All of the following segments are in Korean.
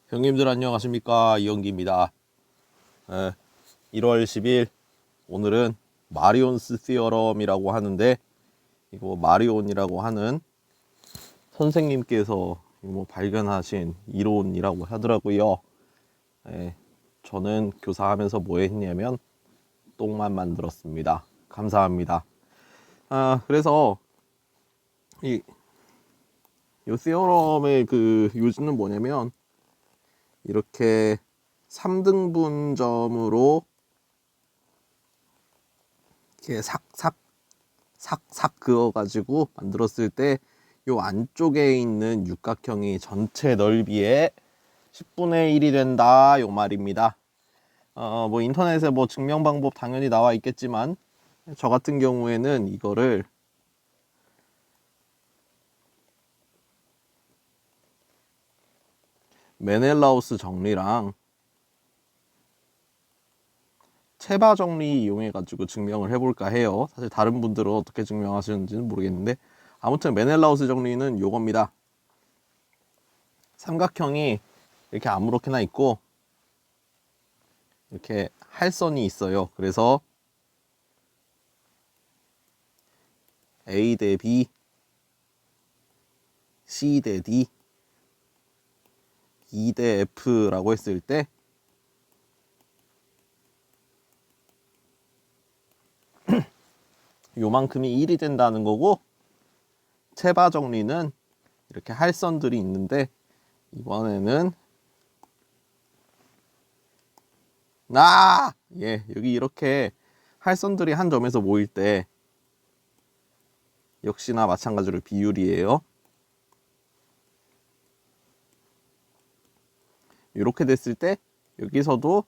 형님들 안녕하십니까, 이영기입니다. 1월 10일 오늘은 마리온스 시어럼이라고 하는데, 이거 마리온이라고 하는 선생님께서 발견하신 이론이라고 하더라고요. 저는 교사하면서 뭐 했냐면 똥만 만들었습니다. 감사합니다. 그래서 이 시어럼의 그 요지는 뭐냐면, 이렇게 3등분점으로 이렇게 삭삭 그어가지고 만들었을 때 요 안쪽에 있는 육각형이 전체 넓이의 10분의 1이 된다, 요 말입니다. 뭐 인터넷에 뭐 증명 방법 당연히 나와 있겠지만, 저 같은 경우에는 이거를 메넬라우스 정리랑 체바 정리 이용해 가지고 증명을 해볼까 해요. 사실 다른 분들은 어떻게 증명하시는지는 모르겠는데, 아무튼 메넬라우스 정리는 요겁니다. 삼각형이 이렇게 아무렇게나 있고 이렇게 할선이 있어요. 그래서 A 대 B, C 대 D, E 대 F라고 했을 때 요만큼이 1이 된다는 거고, 체바 정리는 이렇게 할선들이 있는데, 이번에는 여기 이렇게 할선들이 한 점에서 모일 때 역시나 마찬가지로 비율이에요. 이렇게 됐을 때 여기서도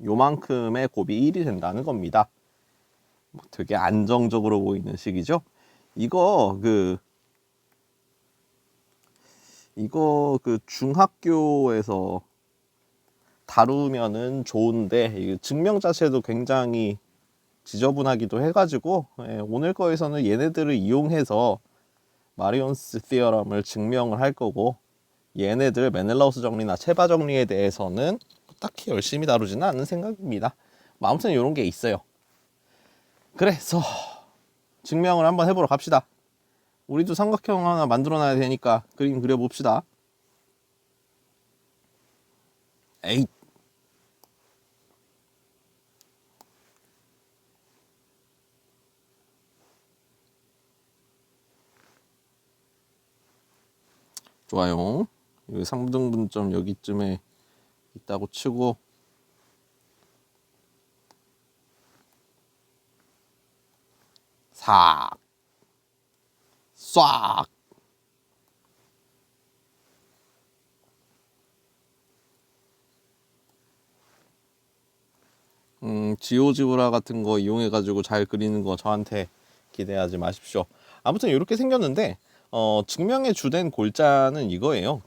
요만큼의 곱이 1이 된다는 겁니다. 되게 안정적으로 보이는 식이죠. 이거 그 중학교에서 다루면은 좋은데, 증명 자체도 굉장히 지저분하기도 해가지고, 오늘 거에서는 얘네들을 이용해서 마리온스 시어럼을 증명을 할 거고, 얘네들 메넬라우스 정리나 체바 정리에 대해서는 딱히 열심히 다루지는 않는 생각입니다. 뭐 아무튼 이런 게 있어요. 그래서 증명을 한번 해보러 갑시다. 우리도 삼각형 하나 만들어 놔야 되니까 그림 그려봅시다. 에잇. 좋아요. 여기 3등분점 여기쯤에 있다고 치고, 싹 쏴. 지오지브라 같은 거 이용해 가지고 잘 그리는 거 저한테 기대하지 마십시오. 아무튼 이렇게 생겼는데, 증명의 주된 골자는 이거예요.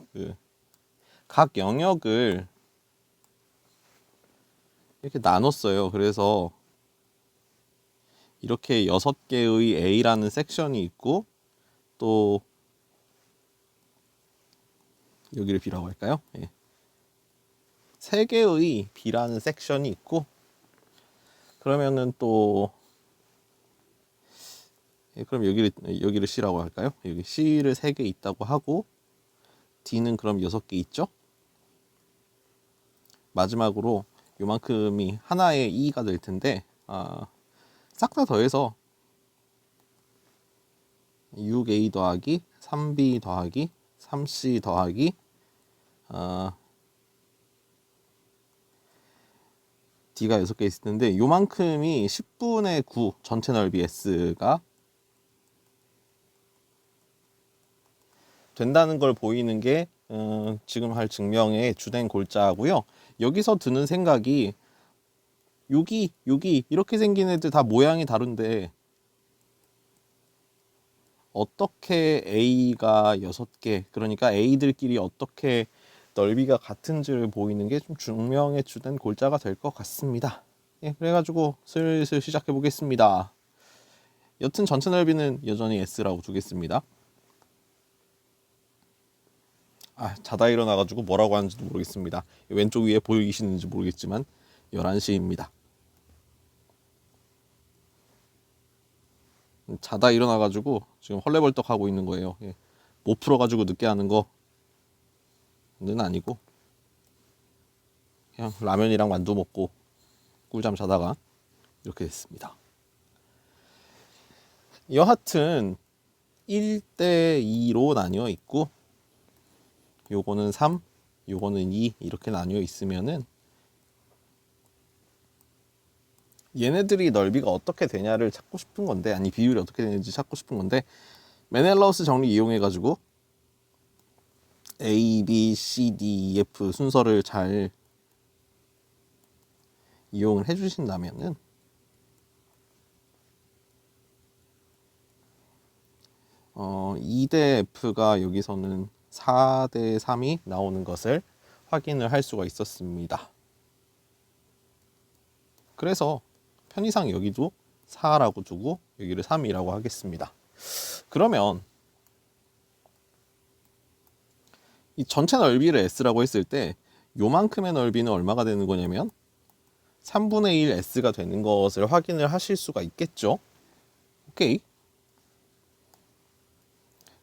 각 영역을 이렇게 나눴어요. 그래서 이렇게 6개의 A라는 섹션이 있고, 또 여기를 B라고 할까요? 3개의 B라는 섹션이 있고, 그러면은 또 그럼 여기를 C라고 할까요? 여기 C를 3개 있다고 하고, D는 그럼 6개 있죠? 마지막으로 요만큼이 하나의 E가 될 텐데, 싹 다 더해서 6A 더하기 3B 더하기 3C 더하기 D가 6개 있을 텐데, 요만큼이 10분의 9 전체 넓이 S가 된다는 걸 보이는 게 지금 할 증명의 주된 골자고요. 여기서 드는 생각이, 여기 이렇게 생긴 애들 다 모양이 다른데 어떻게 A가 6개, 그러니까 A들끼리 어떻게 넓이가 같은지를 보이는 게 좀 증명의 주된 골자가 될 것 같습니다. 그래가지고 슬슬 시작해 보겠습니다. 여튼 전체 넓이는 여전히 S라고 두겠습니다. 자다 일어나가지고 뭐라고 하는지도 모르겠습니다. 왼쪽 위에 보이시는지 모르겠지만 11시입니다. 자다 일어나가지고 지금 헐레벌떡 하고 있는 거예요. 못 풀어가지고 늦게 하는 거는 아니고 그냥 라면이랑 만두 먹고 꿀잠 자다가 이렇게 됐습니다. 여하튼 1대 2로 나뉘어 있고 요거는 3, 요거는 2 이렇게 나뉘어 있으면은 얘네들이 넓이가 어떻게 되냐를 찾고 싶은 건데, 아니 비율이 어떻게 되는지 찾고 싶은 건데, 메넬라우스 정리 이용해 가지고 A, B, C, D, E, F 순서를 잘 이용을 해주신다면은 2대 F가 여기서는 4대 3이 나오는 것을 확인을 할 수가 있었습니다. 그래서 편의상 여기도 4라고 두고 여기를 3이라고 하겠습니다. 그러면 이 전체 넓이를 S라고 했을 때 요만큼의 넓이는 얼마가 되는 거냐면 3분의 1 S가 되는 것을 확인을 하실 수가 있겠죠. 오케이.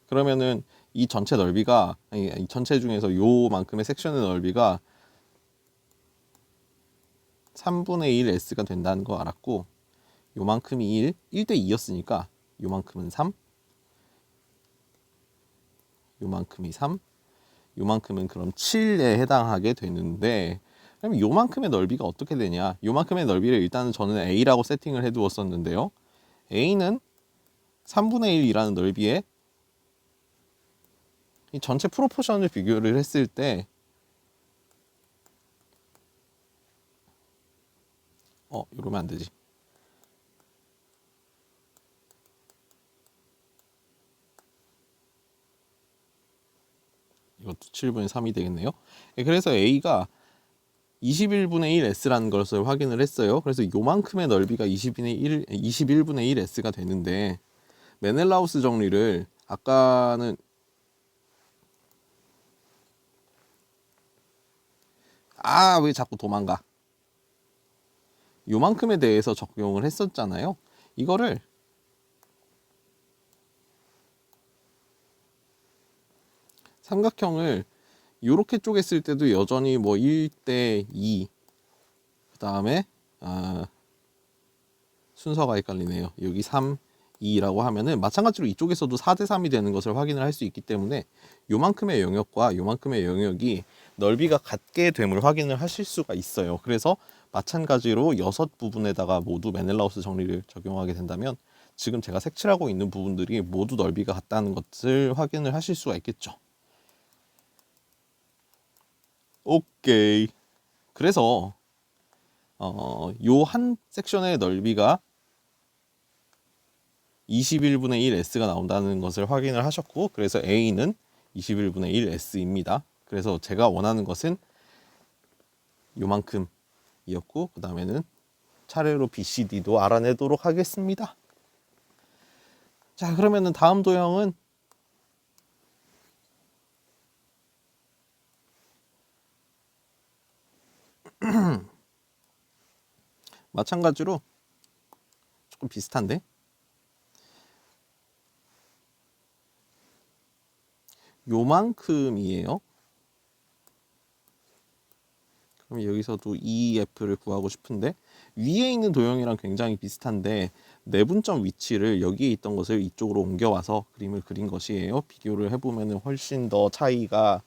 그러면은 이 전체 넓이가, 이 전체 중에서 요만큼의 섹션의 넓이가 3분의 1 S가 된다는 거 알았고, 요만큼이 1대 2였으니까 요만큼은 3, 요만큼이 3, 요만큼은 그럼 7에 해당하게 되는데, 그럼 요만큼의 넓이가 어떻게 되냐? 요만큼의 넓이를 일단은 저는 A라고 세팅을 해 두었었는데요. A는 3분의 1이라는 넓이에 이 전체 프로포션을 비교를 했을 때 이러면 안 되지. 이것도 7분의 3이 되겠네요. 그래서 A가 21분의 1 S라는 것을 확인을 했어요. 그래서 요만큼의 넓이가 21분의 1 S가 되는데, 메넬라우스 정리를 아까는 왜 자꾸 도망가? 요만큼에 대해서 적용을 했었잖아요. 이거를 삼각형을 이렇게 쪼갰을 때도 여전히 뭐 1대 2, 그 다음에 순서가 헷갈리네요. 여기 3, 2라고 하면은 마찬가지로 이쪽에서도 4대 3이 되는 것을 확인을 할 수 있기 때문에 요만큼의 영역과 요만큼의 영역이 넓이가 같게 됨을 확인을 하실 수가 있어요. 그래서 마찬가지로 6부분에다가 모두 메넬라우스 정리를 적용하게 된다면 지금 제가 색칠하고 있는 부분들이 모두 넓이가 같다는 것을 확인을 하실 수가 있겠죠. 오케이. 그래서 요 한 섹션의 넓이가 21분의 1 S가 나온다는 것을 확인을 하셨고, 그래서 A는 21분의 1 S입니다. 그래서 제가 원하는 것은 요만큼이었고, 그 다음에는 차례로 B, C, D도 알아내도록 하겠습니다. 자, 그러면은 다음 도형은 마찬가지로 조금 비슷한데, 요만큼이에요. 그럼 여기서도 EF를 구하고 싶은데, 위에 있는 도형이랑 굉장히 비슷한데 내분점 위치를 여기에 있던 것을 이쪽으로 옮겨와서 그림을 그린 것이에요. 비교를 해보면 훨씬 더 차이가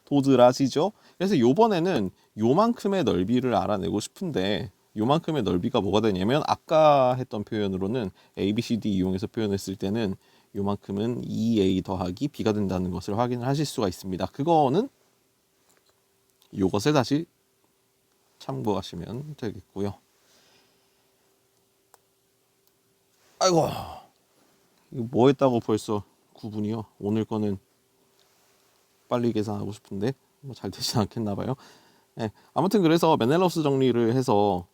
도드라지죠. 그래서 요번에는 요만큼의 넓이를 알아내고 싶은데, 요만큼의 넓이가 뭐가 되냐면 아까 했던 표현으로는 A, B, C, D 이용해서 표현했을 때는 요만큼은 2A 더하기 B가 된다는 것을 확인을 하실 수가 있습니다. 그거는 요것을 다시 참고하시면 되겠고요. 아이고, 이거 뭐 했다고 벌써 9분이요. 오늘 거는 빨리 계산하고 싶은데 뭐 잘 되진 않겠나 봐요. 네, 아무튼 그래서 메넬라우스 정리를 해서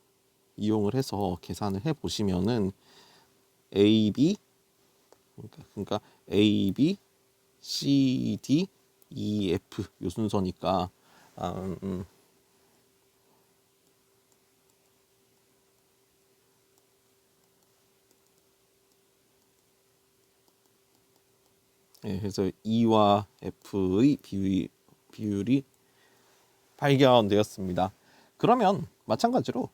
이용을 해서 계산을 해 보시면은 AB, 그러니까 A, B, C, D, EF 요 순서니까 예, 그래서 E와 F의 비율이 발견되었습니다. 그러면 마찬가지로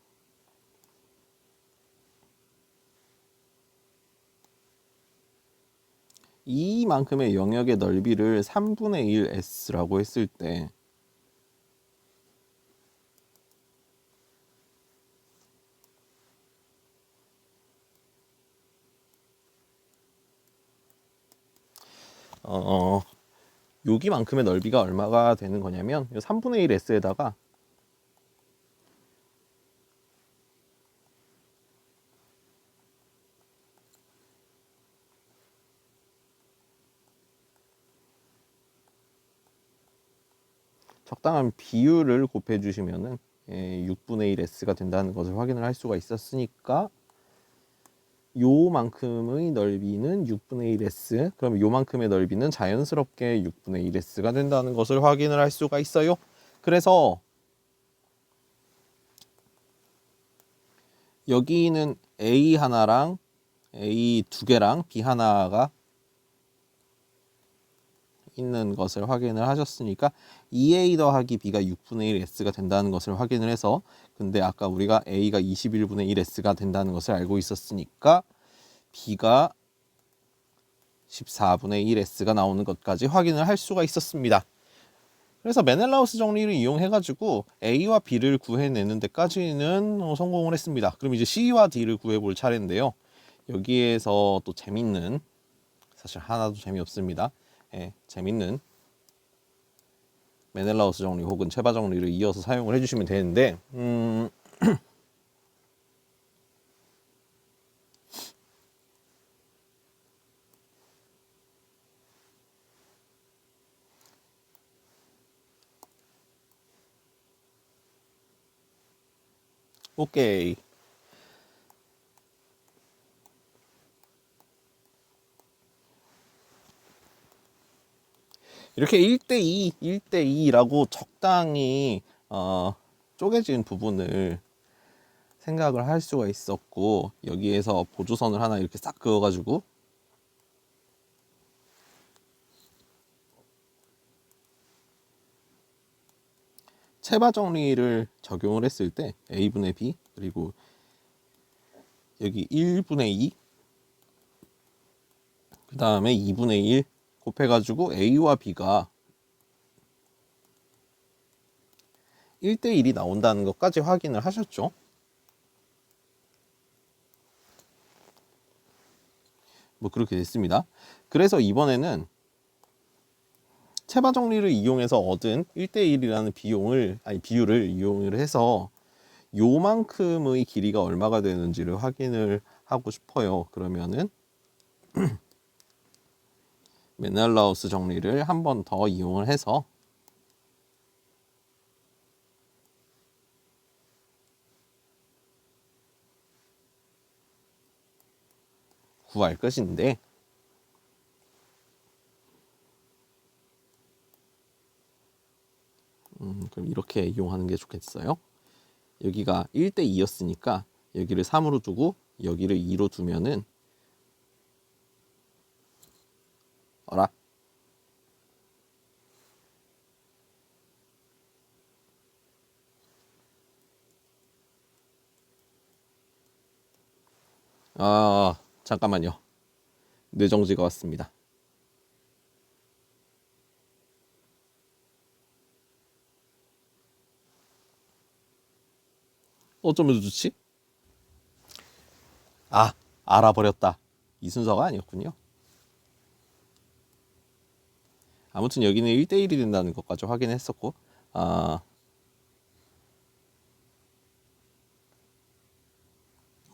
이만큼의 영역의 넓이를 3분의 1 S라고 했을 때 여기만큼의 넓이가 얼마가 되는 거냐면 3분의 1 S에다가 적당한 비율을 곱해 주시면은 6분의 1 S가 된다는 것을 확인을 할 수가 있었으니까 요만큼의 넓이는 6분의 1 S, 그럼 요만큼의 넓이는 자연스럽게 6분의 1 S가 된다는 것을 확인을 할 수가 있어요. 그래서 여기는 A 하나랑 A 두 개랑 B 하나가 있는 것을 확인을 하셨으니까 2A 더하기 B가 6분의 1 S가 된다는 것을 확인을 해서, 근데 아까 우리가 A가 21분의 1 S가 된다는 것을 알고 있었으니까 B가 14분의 1 S가 나오는 것까지 확인을 할 수가 있었습니다. 그래서 메넬라우스 정리를 이용해 가지고 A와 B를 구해내는 데까지는 성공을 했습니다. 그럼 이제 C와 D를 구해볼 차례인데요. 여기에서 또 재밌는, 사실 하나도 재미없습니다. 재밌는 메넬라우스 정리 혹은 체바 정리를 이어서 사용을 해주시면 되는데, 오케이. 이렇게 1대2, 1대2라고 적당히 쪼개진 부분을 생각을 할 수가 있었고, 여기에서 보조선을 하나 이렇게 싹 그어가지고 체바 정리를 적용을 했을 때 A분의 B, 그리고 여기 1분의 2, 그 다음에 2분의 1 곱해가지고 A와 B가 1대1이 나온다는 것까지 확인을 하셨죠. 뭐 그렇게 됐습니다. 그래서 이번에는 체바 정리를 이용해서 얻은 1대1이라는 비율을 이용을 해서 요만큼의 길이가 얼마가 되는지를 확인을 하고 싶어요. 그러면은 메넬라우스 정리를 한 번 더 이용을 해서 구할 것인데, 그럼 이렇게 이용하는 게 좋겠어요. 여기가 1대2였으니까 여기를 3으로 두고 여기를 2로 두면은 어라? 잠깐만요. 뇌정지가 왔습니다. 어쩌면 좋지? 알아버렸다. 이 순서가 아니었군요. 아무튼 여기는 1대1이 된다는 것까지 확인했었고,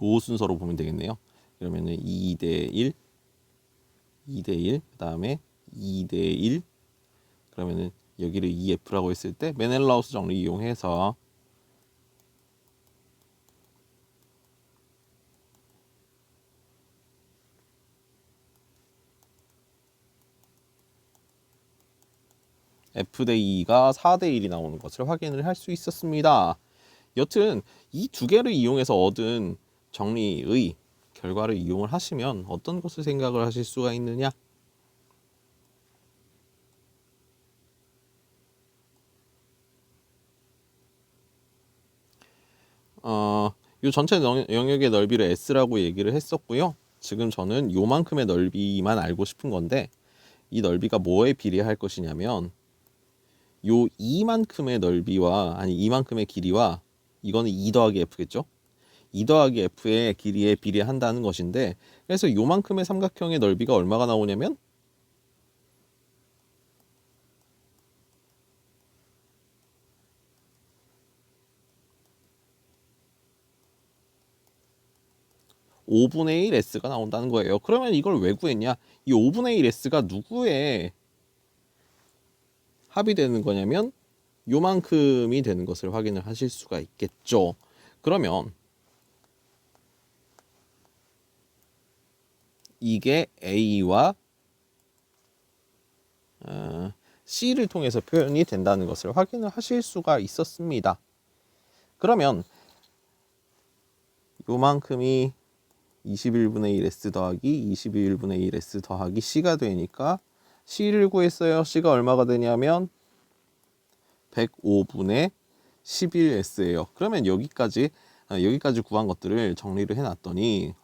요 순서로 보면 되겠네요. 그러면은 2대1, 2대1, 그 다음에 2대1, 그러면은 여기를 EF라고 했을 때 메넬라우스 정리 이용해서 F 대 2가 4대 1이 나오는 것을 확인을 할 수 있었습니다. 여튼 이 두 개를 이용해서 얻은 정리의 결과를 이용을 하시면 어떤 것을 생각을 하실 수가 있느냐? 이 전체 영역의 넓이를 S라고 얘기를 했었고요. 지금 저는 요만큼의 넓이만 알고 싶은 건데 이 넓이가 뭐에 비례할 것이냐면 요 이만큼의 넓이와 이만큼의 길이와 이거는 2 더하기 F겠죠? 2 더하기 F의 길이에 비례한다는 것인데 그래서 요만큼의 삼각형의 넓이가 얼마가 나오냐면 5분의 1 S가 나온다는 거예요. 그러면 이걸 왜 구했냐? 이 5분의 1 S가 누구의 합이 되는 거냐면 요만큼이 되는 것을 확인을 하실 수가 있겠죠. 그러면 이게 A와 C를 통해서 표현이 된다는 것을 확인을 하실 수가 있었습니다. 그러면 요만큼이 21분의 1S 더하기 21분의 1S 더하기 C가 되니까 C를 구했어요. C가 얼마가 되냐면 105분의 11S예요. 그러면 여기까지 구한 것들을 정리를 해놨더니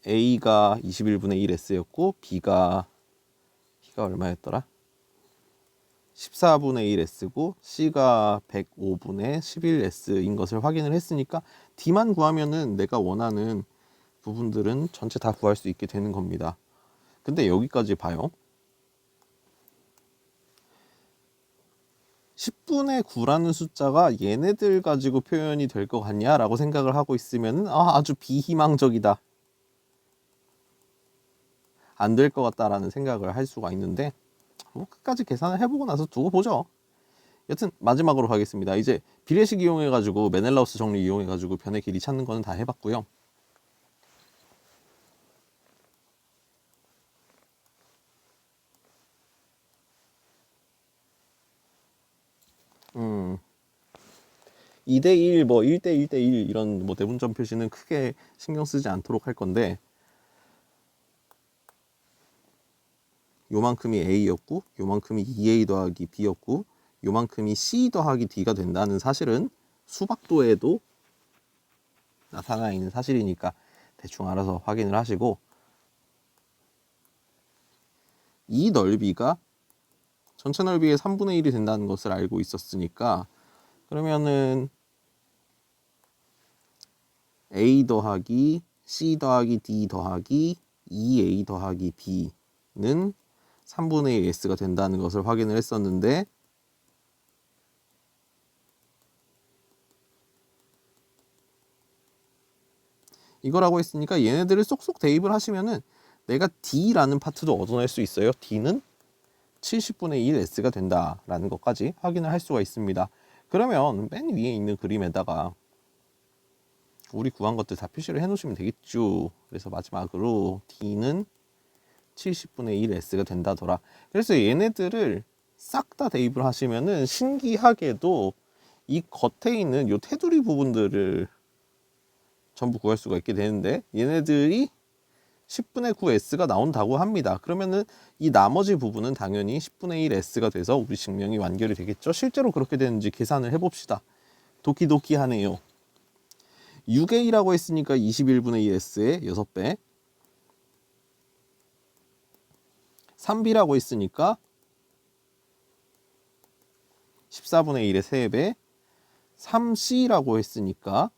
A가 21분의 1S였고 B가 얼마였더라? 14분의 1S고 C가 105분의 11S인 것을 확인을 했으니까 D만 구하면은 내가 원하는 부분들은 전체 다 구할 수 있게 되는 겁니다. 근데 여기까지 봐요. 10분의 9라는 숫자가 얘네들 가지고 표현이 될 것 같냐라고 생각을 하고 있으면은 아주 비희망적이다. 안 될 것 같다라는 생각을 할 수가 있는데 끝까지 계산을 해보고 나서 두고 보죠. 여튼 마지막으로 가겠습니다. 이제 비례식 이용해가지고 메넬라우스 정리 이용해가지고 변의 길이 찾는 거는 다 해봤고요. 음, 2대1, 1대1대1 이런 대분점 표시는 크게 신경 쓰지 않도록 할 건데 요만큼이 A였고 요만큼이 2A 더하기 B였고 요만큼이 C 더하기 D가 된다는 사실은 수박도에도 나타나 있는 사실이니까 대충 알아서 확인을 하시고 이 넓이가 전체 넓이의 3분의 1이 된다는 것을 알고 있었으니까 그러면은 A 더하기 C 더하기 D 더하기 2A 더하기 B는 3분의 1 S가 된다는 것을 확인을 했었는데 이거라고 했으니까 얘네들을 쏙쏙 대입을 하시면은 내가 D라는 파트도 얻어낼 수 있어요. D는 70분의 1 S가 된다라는 것까지 확인을 할 수가 있습니다. 그러면 맨 위에 있는 그림에다가 우리 구한 것들 다 표시를 해 놓으시면 되겠죠. 그래서 마지막으로 D는 70분의 1 S가 된다더라. 그래서 얘네들을 싹 다 대입을 하시면은 신기하게도 이 겉에 있는 요 테두리 부분들을 전부 구할 수가 있게 되는데 얘네들이 10분의 9 S가 나온다고 합니다. 그러면은 이 나머지 부분은 당연히 10분의 1 S가 돼서 우리 증명이 완결이 되겠죠. 실제로 그렇게 되는지 계산을 해봅시다. 도키도키하네요. 6A라고 했으니까 21분의 2 S의 6배 3B라고 했으니까 14분의 1의 3배 3C라고 했으니까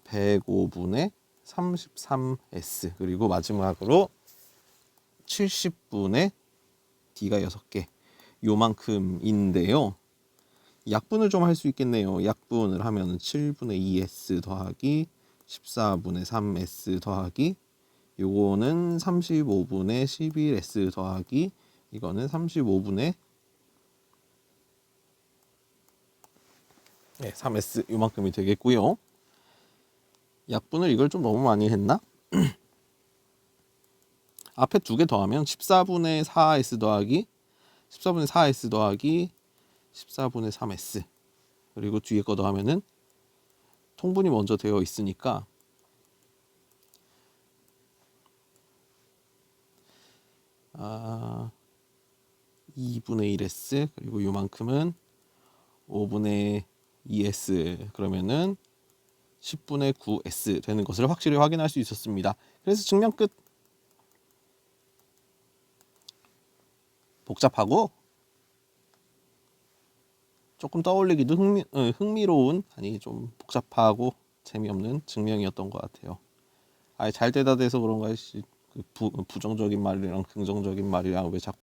105분의 33S 그리고 마지막으로 70분의 D가 6개 요만큼인데요. 약분을 좀 할 수 있겠네요. 약분을 하면 7분의 2S 더하기 14분의 3S 더하기 요거는 35분의 11S 더하기 이거는 35분의 3S 요만큼이 되겠고요. 약분을 이걸 좀 너무 많이 했나? 앞에 두 개 더하면 14분의 4s 더하기 14분의 4s 더하기 14분의 3s, 그리고 뒤에 거 더하면은 통분이 먼저 되어 있으니까 2분의 1s, 그리고 요만큼은 5분의 2s, 그러면은 10분의 9s 되는 것을 확실히 확인할 수 있었습니다. 그래서 증명 끝. 복잡하고 조금 떠올리기도 흥미로운, 아니 좀 복잡하고 재미없는 증명이었던 것 같아요. 잘 되다 돼서 그런가, 부정적인 말이랑 긍정적인 말이랑 왜 자꾸